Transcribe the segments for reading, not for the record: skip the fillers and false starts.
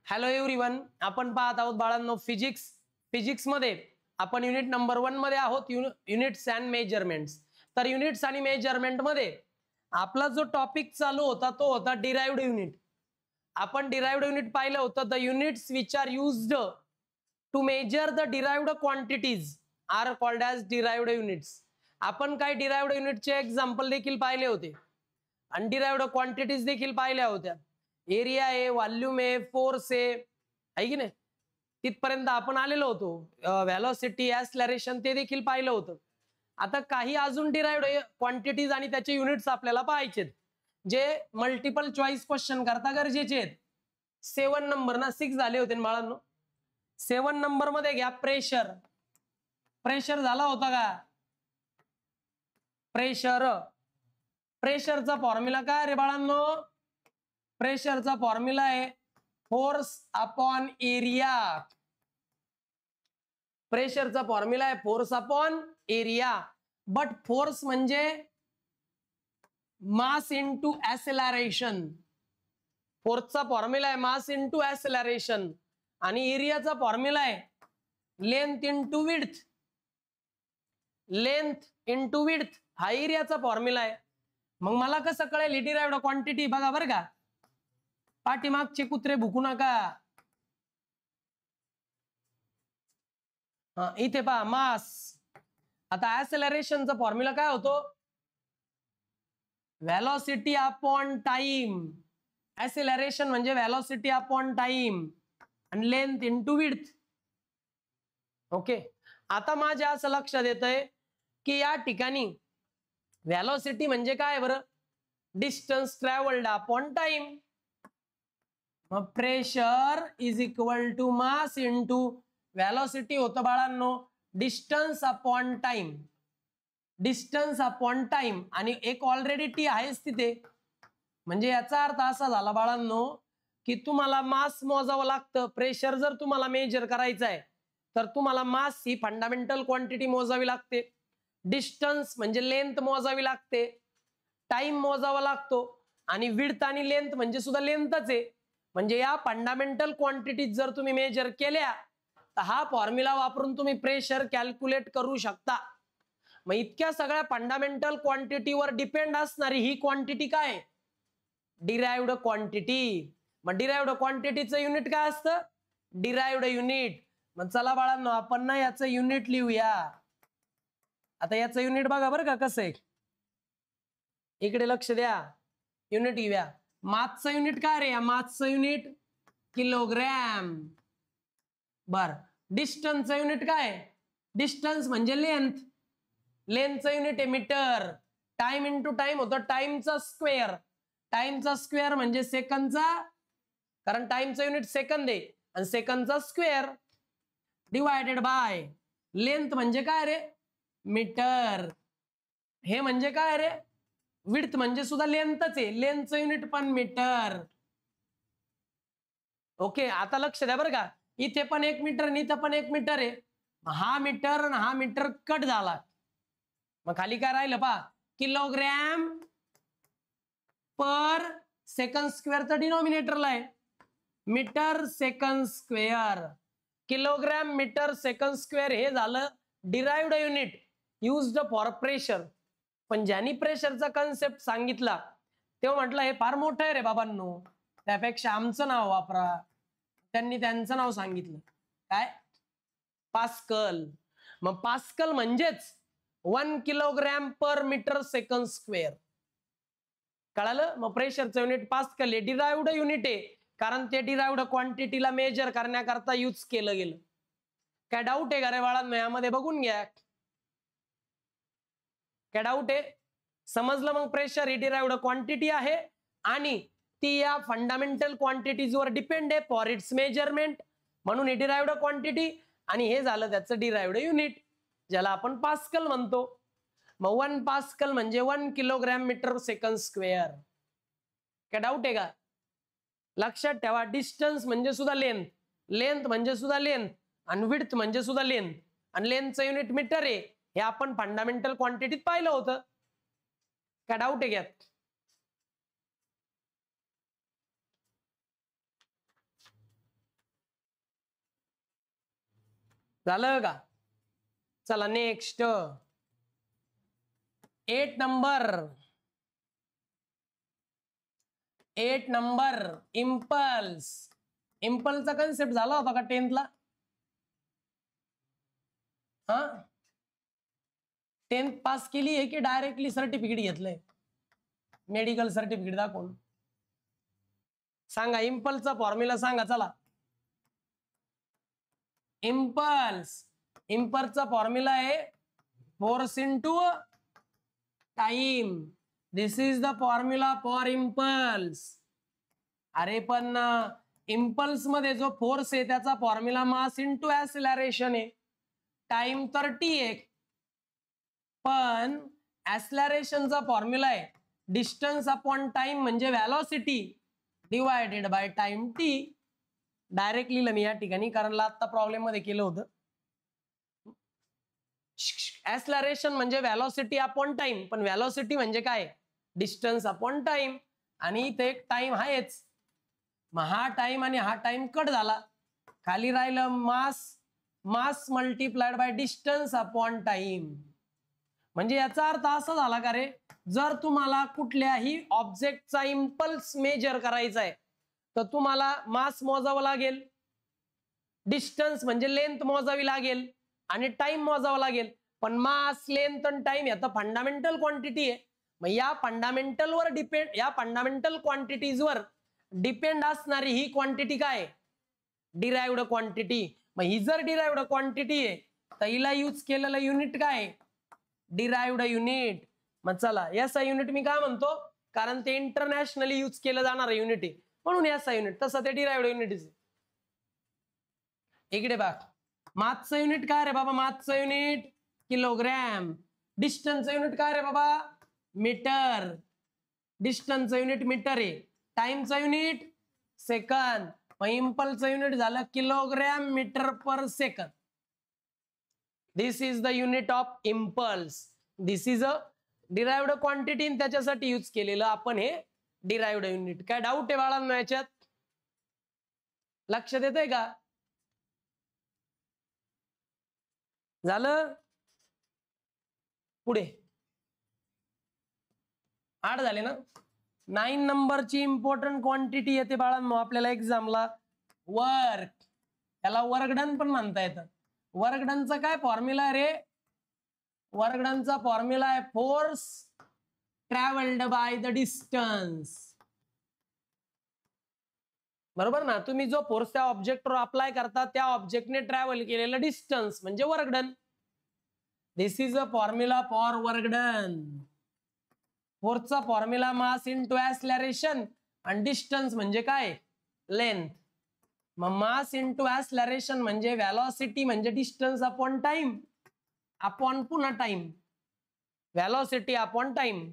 Hello everyone, आपण पाहत आहोत बाळांनो फिजिक्स मध्ये आपण युनिट नंबर 1 मध्ये आहोत, युनिट्स अँड मेजरमेंट्स. तर युनिट्स आणि मेजरमेंट मध्ये आपला जो टॉपिक चालू होता तो होता डिराइव्ड युनिट. आपण डिराइव्ड युनिट पाहिलं होतं. The units which are used to measure the derived quantities are called as derived units. आपण काही डिराइव्ड युनिटचे एक्झाम्पल देखील पाहिले होते आणि डिराइव्ड क्वांटिटीज देखील पाहिल्या होत्या. एरिया आहे, व्हॉल्यूम आहे, फोर्स आहे की नाही, तिथपर्यंत आपण आलेलो होतो. व्हेलॉसिटी, ऍक्सलरेशन ते देखील पाहिलं होतं. आता काही अजून डिराइव्ड क्वांटिटीज आणि त्याचे युनिट्स आपल्याला पाहायचे, जे मल्टिपल चॉईस क्वेश्चन करता गरजेचे आहेत. 7 नंबर ना 6 झाले होते बाळांनो. 7 नंबर मध्ये घ्या प्रेशर. प्रेशर झाला होता का? प्रेशरचा फॉर्म्युला काय रे बाळांनो? प्रेशरचा फॉर्म्युला आहे फोर्स अपॉन एरिया. प्रेशरचा फॉर्म्युला आहे force upon area. But force म्हणजे मास इंटू ऍक्सेलरेशन. फोर्सचा फॉर्म्युला आहे मास इंटू ऍक्सेलरेशन आणि एरियाचा फॉर्म्युला आहे length into width. Length into width हा एरियाचा फॉर्म्युला आहे. मग मला कसं कळेल डिराइव्ड क्वांटिटी? बघा बरं का, पाठीमागचे कुत्रे भुकू नका. इथे पहा मास. आता ऍक्सेलरेशनचा फॉर्म्युला काय होतो? Velocity upon time. ऍक्सेलरेशन म्हणजे व्हेलॉसिटी अपॉन टाइम आणि लेंथ इंटू विड्थ. ओके, आता माझ्या असं लक्षात येतंय की या ठिकाणी व्हेलॉसिटी म्हणजे काय बरं? Distance travelled upon time. मग pressure is equal to mass into velocity होतं बाळांनो distance upon time. Distance upon time आणि एक ऑलरेडी टी आहेच तिथे. म्हणजे याचा अर्थ असा झाला बाळांनो की तुम्हाला मास मोजावं लागतं. प्रेशर जर तुम्हाला मेजर करायचं आहे तर तुम्हाला मास ही फंडामेंटल क्वांटिटी मोजावी लागते. डिस्टन्स म्हणजे लेंथ मोजावी लागते. टाइम मोजावा लागतो आणि विड्थ आणि लेंथ म्हणजे सुद्धा लेंथच आहे. म्हणजे या फंडामेंटल क्वांटिटी जर तुम्ही मेजर केल्या तर हा फॉर्म्युला वापरून तुम्ही प्रेशर कॅल्क्युलेट करू शकता. मग इतक्या सगळ्या फंडामेंटल क्वांटिटीवर डिपेंड असणारी ही क्वांटिटी काय? Derived quantity. मग डिराइव्ड क्वांटिटीचं युनिट काय असतं? Derived unit. मग चला बाळांनो आपण ना याचं युनिट लिहूया. आता याचं युनिट बघा बरं का कसं आहे, इकडे लक्ष द्या. युनिट घेऊया. मासचं युनिट काय रे? मासचं युनिट किलोग्रॅम. बर, डिस्टन्सचं युनिट काय? डिस्टन्स म्हणजे लेंथ. लेंथचं युनिट आहे मीटर. टाइम इंटू टाइम होतं टाइमचा स्क्वेअर. टाइमचा स्क्वेअर म्हणजे सेकंदचा, कारण टाइमचं युनिट सेकंद आहे आणि सेकंदचा स्क्वेअर डिवायडेड बाय लेंथ म्हणजे काय रे? मीटर. हे म्हणजे काय रे? विड्थ म्हणजे सुद्धा लेंथच आहे. लेंथचं युनिट पण मीटर. ओके, आता लक्ष द्या बरं का, इथे पण 1 मीटर आणि इथं पण 1 मीटर आहे. हा मीटर आणि हा मीटर कट झाला. मग खाली काय राहिलं पहा? किलोग्रॅम पर सेकंड स्क्वेअर तर डिनॉमिनेटरला आहे. Metre second square. Kilogram metre second square हे झालं derived unit used for pressure. पण ज्यांनी प्रेशरचा कन्सेप्ट सांगितला तेव्हा म्हटलं हे फार मोठं आहे रे बाबांनो, त्यापेक्षा आमचं नाव वापरा. त्यांनी त्यांचं नाव सांगितलं काय? पास्कल. मग पास्कल म्हणजेच 1 किलोग्रॅम पर मीटर सेकंड स्क्वेअर. कळालं? मग प्रेशरचं युनिट पास्कल आहे. डिराइव्ड युनिट आहे कारण ते डिराइव्ड क्वांटिटीला मेजर करण्याकरता यूज केलं गेलं. काय डाऊट आहे का रे बाळांनो यामध्ये? बघून घ्या. काय डाऊट आहे? समजलं? मग प्रेशर ही डिराइव्ड क्वांटिटी आहे आणि ती या फंडामेंटल क्वांटिटीजवर डिपेंड आहे फॉर इट्स मेजरमेंट. म्हणून ही डिराइव्ड क्वांटिटी आणि हे झालं त्याचं डिराइव्ड युनिट, ज्याला आपण पास्कल म्हणतो. मग 1 पास्कल म्हणजे 1 किलोग्रॅम मीटर सेकंड स्क्वेअर. काय डाऊट आहे का? लक्षात ठेवा, डिस्टन्स म्हणजे सुद्धा लेंथ, लेंथ म्हणजे सुद्धा लेंथ आणि विड्थ म्हणजे सुद्धा लेंथ आणि लेंथचं युनिट मीटर आहे. हे आपण फंडामेंटल क्वांटिटीत पाहिलं होतं. काय डाऊट आहे यात? झालं का? चला नेक्स्ट 8 नंबर इम्पल्स. इम्पल्सचा कन्सेप्ट झाला होता का 10th ला? 10th पास केली आहे की डायरेक्टली सर्टिफिकेट घेतलंय? मेडिकल सर्टिफिकेट दाखवून सांगा. इम्पल्सचा फॉर्म्युला सांगा. चला इम्पल्सचा फॉर्म्युला आहे force into time. This is the formula for impulse. अरे पण इम्पल्स मध्ये जो फोर्स आहे त्याचा फॉर्म्युला मास इंटू ऍक्सिलरेशन आहे. टाइम तर t आहे, पण ऍक्सिलरेशनचा फॉर्म्युला आहे डिस्टन्स अपॉन टाइम म्हणजे velocity divided by time t. Direct लिहिलं मी या ठिकाणी कारण आता प्रॉब्लेम मध्ये केलं होतं. ऍक्सिलरेशन म्हणजे व्हेलॉसिटी अपॉन टाइम, पण व्हेलॉसिटी म्हणजे काय? Distance upon time. आणि इथे एक टाइम आहेच, मग हा टाइम आणि हा टाइम कट झाला. खाली राहिलं mass multiplied by distance upon time. म्हणजे याचा अर्थ असा झाला का रे, जर तुम्हाला कुठल्याही ऑब्जेक्टचा इम्पल्स मेजर करायचा आहे तर तुम्हाला मास मोजावं लागेल, डिस्टन्स म्हणजे लेंथ मोजावी लागेल आणि टाइम मोजावा लागेल. पण मास, लेंथ आणि टाइम या तर फंडामेंटल क्वांटिटी आहे. मग या फंडामेंटलवर डिपेंड, या फंडामेंटल क्वांटिटीजवर डिपेंड असणारी ही क्वांटिटी काय? Derived quantity. मग ही जर डिराइव्ड क्वांटिटी आहे तर हिला यूज केलेलं युनिट काय? Derived unit. मग चला एसआय युनिट मी काय म्हणतो, कारण ते इंटरनॅशनली यूज केलं जाणार युनिट आहे म्हणून एसआय युनिट. तसं ते डिराइव्ड युनिट आहे. इकडे बघ, मासचं युनिट काय रे बाबा? मासचं युनिट किलोग्रॅम. डिस्टन्सचं युनिट काय रे बाबा? मीटर. डिस्टन्सचं युनिट मीटर आहे. टाइमचं युनिट सेकंद. मग इम्पल्सचं युनिट झालं kilogram metre per second. This is the unit of impulse. This is a derived quantity, त्याच्यासाठी यूज केलेलं आपण हे डिराइव्ड युनिट. काय डाऊट आहे बाळांनो याच्यात? लक्षात येतंय का? झालं? पुढे 8 झाले ना. 9 नंबरची इम्पॉर्टंट क्वांटिटी येते बाळांनो आपल्याला एक्झामला, वर्क. त्याला वर्क डन पण म्हणता येतं. वर्क डनचा काय फॉर्म्युला रे? वर्क डनचा फॉर्म्युला आहे force travelled by the distance. बरोबर ना? तुम्ही जो फोर्स त्या ऑब्जेक्टवर अप्लाय करता त्या ऑब्जेक्टने ट्रॅव्हल केलेलं डिस्टन्स म्हणजे work done. This is a formula for work done. फोर्सचा फॉर्म्युला मास इंटू ऍक्सिलरेशन आणि डिस्टन्स म्हणजे काय? लेंथ. मग मास इंटू ऍक्सिलरेशन म्हणजे व्हेलॉसिटी म्हणजे डिस्टन्स अपॉन टाइम अपॉन पुन्हा time. Velocity upon time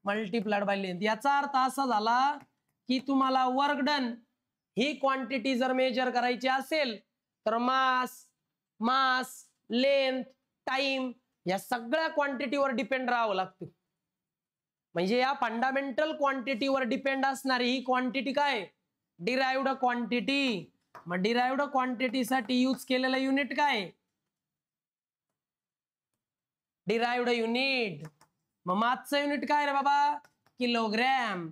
multiplied by length. याचा अर्थ असा झाला की तुम्हाला वर्क डन ही क्वांटिटी जर मेजर करायची असेल तर मास, लेंथ, टाइम या सगळ्या क्वांटिटीवर डिपेंड राहावं लागतं. म्हणजे या फंडामेंटल क्वांटिटीवर डिपेंड असणारी ही क्वांटिटी काय? Derived quantity. मग डिराइव्ड क्वांटिटीसाठी यूज केलेलं युनिट काय? Derived unit. मग मासचं युनिट काय रे बाबा? किलोग्रॅम.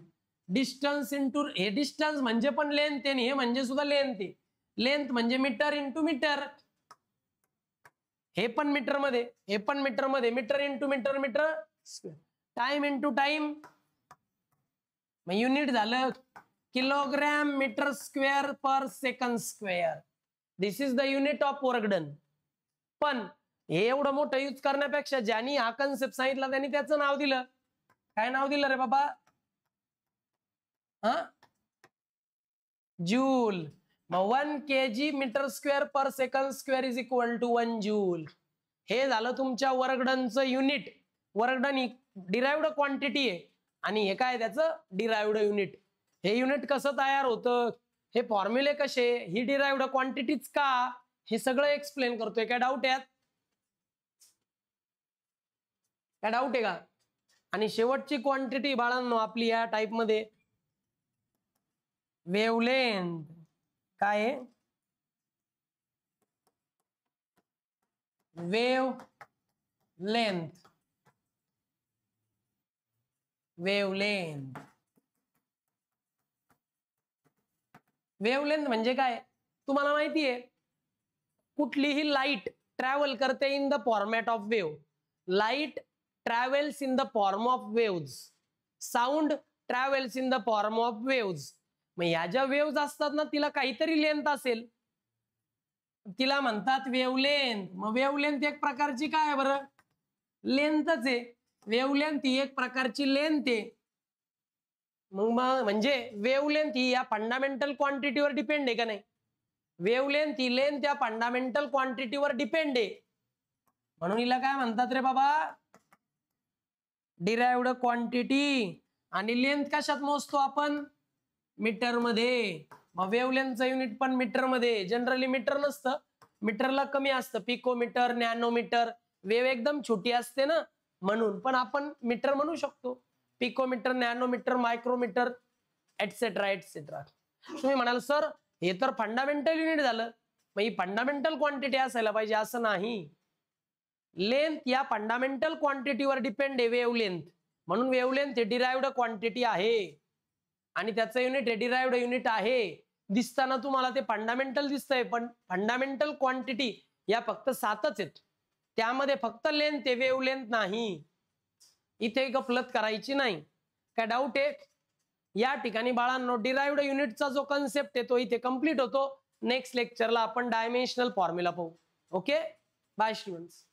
डिस्टन्स इंटू, हे डिस्टन्स म्हणजे पण लेंथ आहे, हे म्हणजे सुद्धा लेंथ आहे. लेंथ म्हणजे मीटर इंटू मीटर. हे पण मीटर मध्ये, हे पण मीटर मध्ये. Metre into metre, metre square. Time into time. मग युनिट झालं kilogram metre square per second square. This is the unit of work done. पण हे एवढं मोठं यूज करण्यापेक्षा ज्यांनी हा कन्सेप्ट सांगितला त्यांनी त्याचं नाव दिलं. काय नाव दिलं रे बाबा? जूल. मग 1 kg metre square per second square is equal to 1 joule. हे झालं तुमच्या वर्क डनचं युनिट. वर्क डन ही डिराइव्ड क्वांटिटी आहे आणि हे काय त्याचं डिराइव्ड युनिट. हे युनिट कसं तयार होतं, हे फॉर्म्युले कसे, ही डिराइव्ड क्वांटिटीच का, हे सगळं एक्सप्लेन करतोय. काय डाऊट आहे? काय डाऊट आहे का? आणि शेवटची क्वांटिटी बाळांनो आपली या टाइप मध्ये वेवलेंथ. काय आहे? Wave length, wavelength. वेवलेंथ म्हणजे काय तुम्हाला माहितीये, कुठलीही लाईट ट्रॅव्हल करते in the format of wave. Light travels in the form of waves, sound travels in the form of waves. मग ह्या ज्या वेव्स असतात ना तिला काहीतरी लेंथ असेल, तिला म्हणतात वेवलेंथ. मग वेवलेंथ एक प्रकारची काय आहे बरं, लेंथच आहे. वेवलेंथ ही एक प्रकारची लेंथ आहे. मग म्हणजे वेवलेंथ ही या फंडामेंटल क्वांटिटीवर डिपेंड आहे का नाही. वेवलेंथ ही लेंथ या फंडामेंटल क्वांटिटीवर डिपेंड आहे. म्हणून हिला काय म्हणतात रे बाबा, डिराइव्हड क्वांटिटी. आणि लेंथ कशात मोजतो आपण, मीटर मध्ये. मग वेवलेंथचं युनिट पण मीटर मध्ये. जनरली मीटर नसतं, मीटरला कमी असतं, पिकोमीटर, नॅनोमीटर. वेव एकदम छोटी असते ना म्हणून, पण आपण मीटर म्हणू शकतो. Picometre, nanometre, micrometre, etcetera etcetera. तुम्ही म्हणाल सर हे तर फंडामेंटल युनिट झालं, मग ही फंडामेंटल क्वांटिटी असायला पाहिजे, असं नाही. लेंथ या फंडामेंटल क्वांटिटीवर डिपेंड आहे वेवलेंथ. म्हणून वेवलेंथ हे डिराइव्हड क्वांटिटी आहे आणि त्याचं युनिट हे डिराइव्हड युनिट आहे. दिसताना तुम्हाला ते फंडामेंटल दिसतंय, पण फंडामेंटल क्वांटिटी या फक्त 7च आहेत. त्यामध्ये फक्त लेंथ आहे, वेवलेंथ नाही. इथे गफलत करायची नाही. काय डाऊट आहे? या ठिकाणी बाळांनो डिराइव्हड युनिटचा जो कन्सेप्ट आहे तो इथे कंप्लीट होतो. नेक्स्ट लेक्चरला आपण डायमेन्शनल फॉर्म्युला पाहू. Okay, bye students.